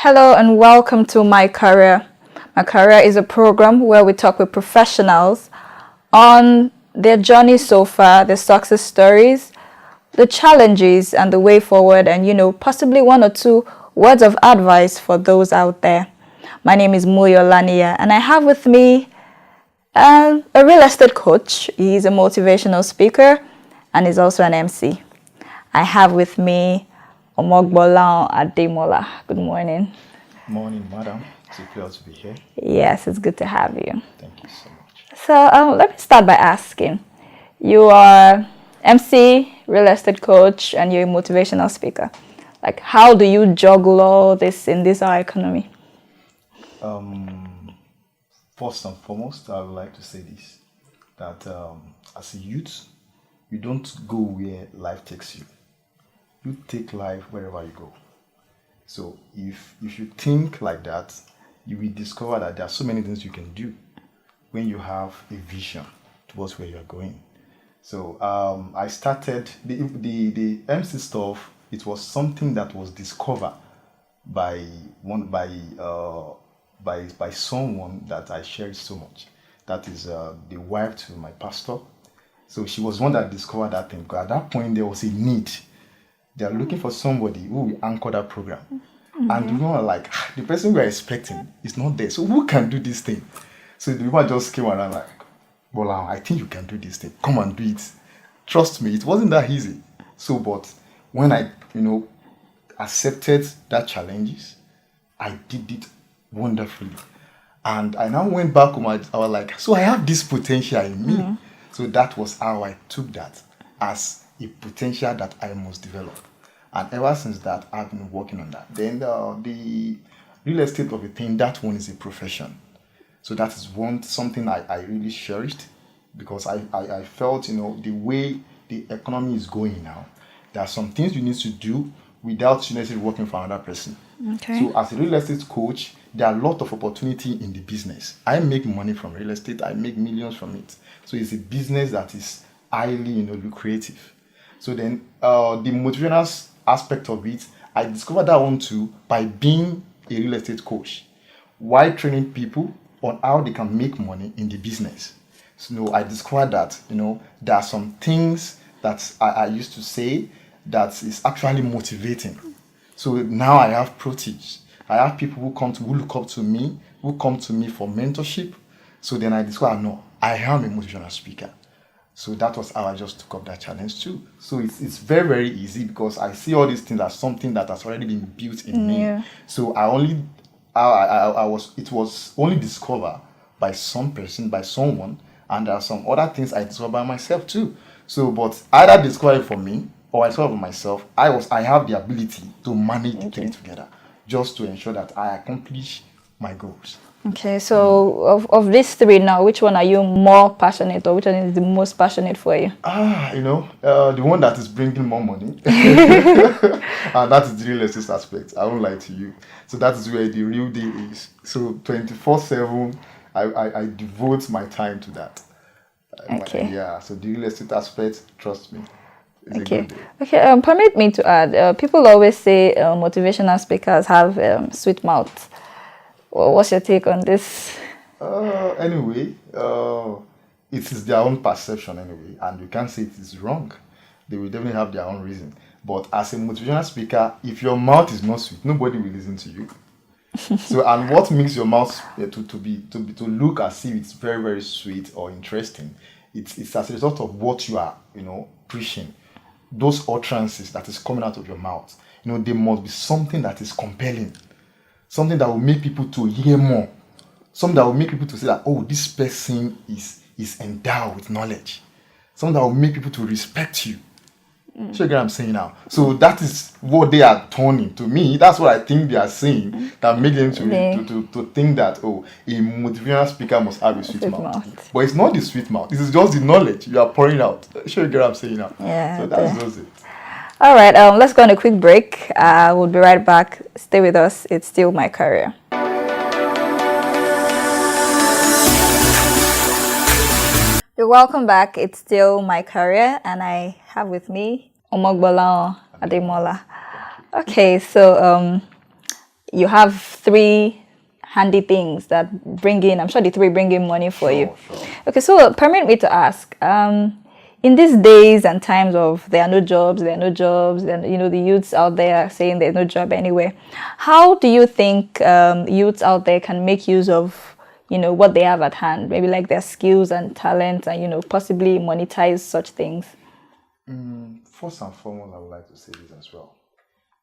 Hello and welcome to My Career. My Career is a program where we talk with professionals on their journey so far, their success stories, the challenges and the way forward, and possibly one or two words of advice for those out there. My name is Lania, and I have with me a real estate coach. He's a motivational speaker and is also an MC. I have with me Omogbolahan Ademola. Good morning. Morning, madam. It's a pleasure to be here. Yes, it's good to have you. Thank you so much. So let me start by asking. You are MC, real estate coach, and you're a motivational speaker. Like, how do you juggle all this in this our economy? First and foremost, I would like to say this, that as a youth, you don't go where life takes you. You take life wherever you go. So if you think like that, you will discover that there are so many things you can do when you have a vision towards where you are going. So I started the MC stuff. It was something that was discovered by someone that I cherish so much. That is the wife to my pastor. So she was one that discovered that thing. Because at that point there was a need. They are looking for somebody who will anchor that program. Mm-hmm. And you know, like, the person we are expecting is not there. So who can do this thing? So the woman just came around like, well, I think you can do this thing. Come and do it. Trust me, it wasn't that easy. So, but when I, accepted that challenges, I did it wonderfully. And I now went back home, I was like, so I have this potential in me. Mm-hmm. So that was how I took that as a potential that I must develop. And ever since that, I've been working on that. Then the real estate of a thing, that one is a profession. So that is something I really cherished, because I felt, the way the economy is going now, there are some things you need to do without you necessarily working for another person. Okay. So as a real estate coach, there are a lot of opportunity in the business. I make money from real estate. I make millions from it. So it's a business that is highly, lucrative. So then the motivational aspect of it, I discovered that one too by being a real estate coach, while training people on how they can make money in the business. So I discovered that, there are some things that I used to say that is actually motivating. So now I have proteges. I have people who look up to me, who come to me for mentorship. So then I discovered, no, I am a motivational speaker. So that was how I just took up that challenge too. So it's very, very easy, because I see all these things as something that has already been built in me. So it was only discovered by some person, by someone, and there are some other things I discovered by myself too. So, but either discover it for me or I discover for myself, I have the ability to manage the thing together, just to ensure that I accomplish my goals. Okay, so of these three now, which one are you more passionate, or which one is the most passionate for you? The one that is bringing more money. And that is the real estate aspect. I won't lie to you. So that is where the real deal is. So 24/7, I devote my time to that. Okay. So the real estate aspect, trust me, is a good deal. Okay, permit me to add, people always say motivational speakers have sweet mouths. What's your take on this? Anyway, it is their own perception anyway, and you can't say it is wrong. They will definitely have their own reason. But as a motivational speaker, if your mouth is not sweet, nobody will listen to you. So, and what makes your mouth to look as if it's very, very sweet or interesting, it's as a result of what you are, preaching. Those utterances that is coming out of your mouth, there must be something that is compelling. Something that will make people to hear more. Something that will make people to say that, oh, this person is endowed with knowledge. Something that will make people to respect you. So you get what I'm saying now? So that is what they are turning to me. That's what I think they are saying that make them to think that, oh, a motivational speaker must have a sweet mouth. But it's not the sweet mouth. This is just the knowledge you are pouring out. So you get what I'm saying now? Yeah. So that's just it. All right, let's go on a quick break. We'll be right back. Stay with us. It's still My Career. You're welcome back. It's still My Career, and I have with me Omogbolahan Ademola. Okay, so you have three handy things that bring in, I'm sure the three bring in money for you. Sure. Okay, so permit me to ask, in these days and times of there are no jobs, and the youths out there are saying there's no job anywhere, how do you think youths out there can make use of what they have at hand, maybe like their skills and talents, and possibly monetize such things? First and foremost, I would like to say this as well.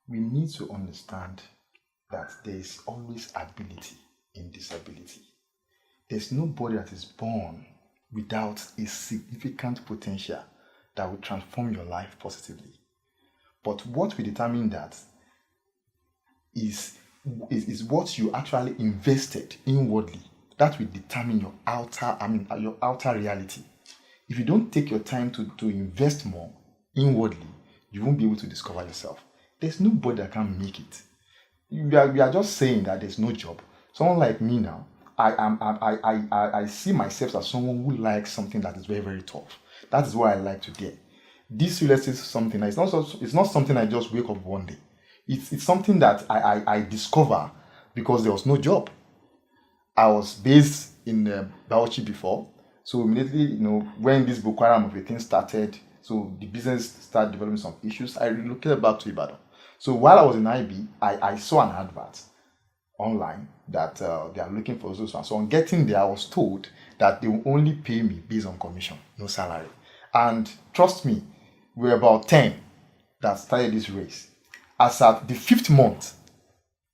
We need to understand that there is always ability in disability. There's nobody that is born without a significant potential that will transform your life positively. But what will determine that is what you actually invested inwardly. That will determine your outer reality. If you don't take your time to invest more inwardly, you won't be able to discover yourself. There's nobody that can make it. We are just saying that there's no job. Someone like me now, I see myself as someone who likes something that is very, very tough. That is what I like to get. This real estate is something that it's not something I just wake up one day. It's something that I discover because there was no job. I was based in Bauchi before, so immediately when this Boko Haram of a thing started, so the business started developing some issues. I relocated back to Ibadan. So while I was in IB, I saw an advert online that they are looking for those. So on getting there, I was told that they will only pay me based on commission, no salary. And trust me, we were about 10 that started this race. As at the 5th month,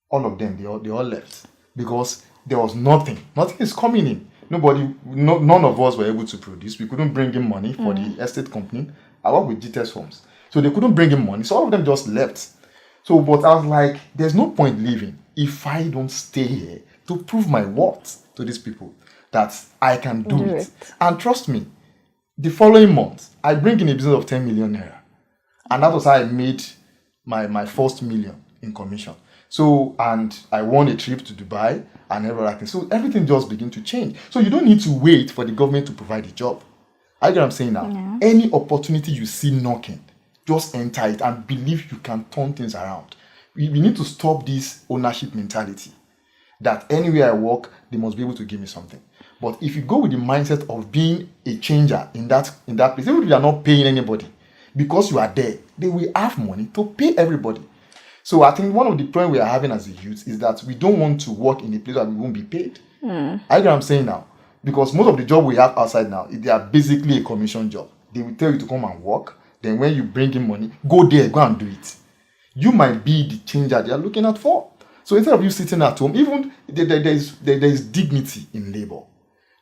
all of them, they all left because there was nothing. Nothing is coming in. None of us were able to produce. We couldn't bring in money for the estate company. I work with GTS Homes. So they couldn't bring in money. So all of them just left. So, but I was like, there's no point leaving if I don't stay here to prove my worth to these people that I can do it. And trust me, the following month, I bring in a business of 10 million naira. And that was how I made my first million in commission. So, and I won a trip to Dubai and everything. So everything just began to change. So you don't need to wait for the government to provide a job. I get what I'm saying now. Yeah. Any opportunity you see knocking, just enter it and believe you can turn things around. We need to stop this ownership mentality that anywhere I work, they must be able to give me something. But if you go with the mindset of being a changer in that place, even if you are not paying anybody, because you are there, they will have money to pay everybody. So I think one of the problems we are having as a youth is that we don't want to work in a place that we won't be paid. I get what I'm saying now. Because most of the job we have outside now, they are basically a commission job. They will tell you to come and work. Then when you bring in money, go there, go and do it. You might be the changer they are looking out for. So instead of you sitting at home, even there is dignity in labor.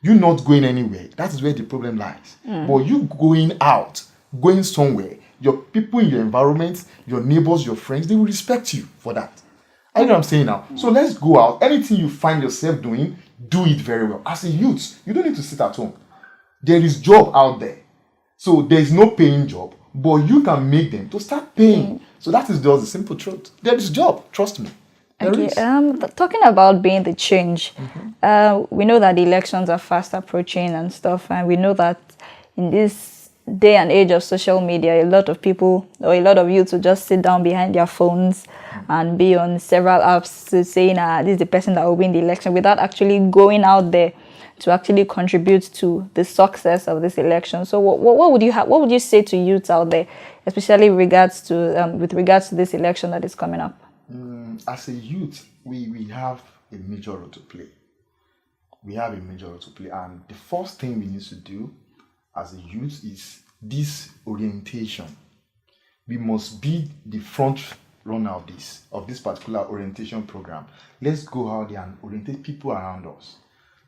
You not going anywhere. That is where the problem lies. But you going out, going somewhere, your people in your environment, your neighbors, your friends, they will respect you for that. I know what I'm saying now. So let's go out. Anything you find yourself doing, do it very well. As a youth, you don't need to sit at home. There is job out there. So there is no paying job, but you can make them to start paying. So that is just the simple truth. There is job, trust me. Okay. Talking about being the change, we know that the elections are fast approaching and stuff, and we know that in this day and age of social media, a lot of people or a lot of youth will just sit down behind their phones and be on several apps to saying, this is the person that will win the election, without actually going out there to actually contribute to the success of this election. So what would you say to youths out there, especially with regards to this election that is coming up? As a youth, we have a major role to play. And the first thing we need to do as a youth is this orientation. We must be the front runner of this particular orientation program. Let's go out there and orientate people around us.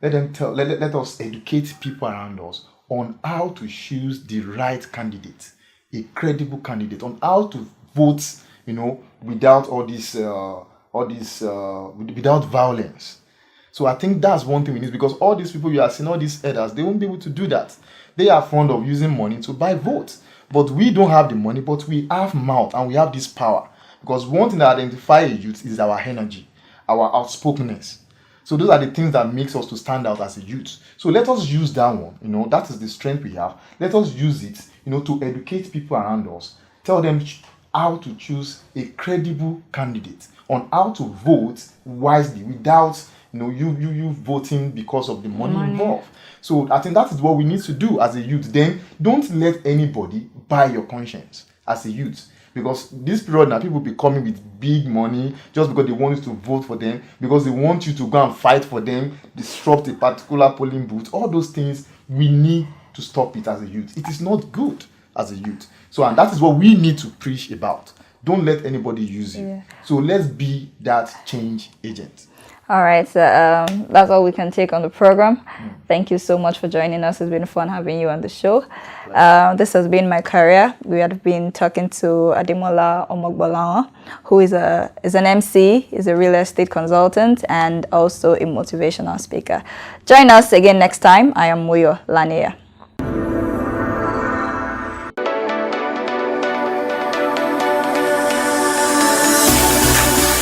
Let us educate people around us on how to choose the right candidate, a credible candidate, on how to vote, without without violence. So I think that's one thing we need, because all these people you are seeing, all these elders, they won't be able to do that. They are fond of using money to buy votes. But we don't have the money, but we have mouth and we have this power. Because one thing that identifies a youth is our energy, our outspokenness. So those are the things that makes us to stand out as a youth. So let us use that one. That is the strength we have. Let us use it, to educate people around us. Tell them, how to choose a credible candidate, on how to vote wisely without you voting because of the money involved. So I think that is what we need to do as a youth. Then don't let anybody buy your conscience as a youth. Because this period now, people be coming with big money just because they want you to vote for them, because they want you to go and fight for them, disrupt a particular polling booth. All those things, we need to stop it as a youth. It is not good as a youth. So, and that is what we need to preach about. Don't let anybody use you. Yeah. So let's be that change agent. All right, so that's all we can take on the program. Thank you so much for joining us. It's been fun having you on the show. This has been my career. We have been talking to Ademola Omogbolahan, who is an MC, is a real estate consultant, and also a motivational speaker. Join us again next time. I am Muyo Lanier.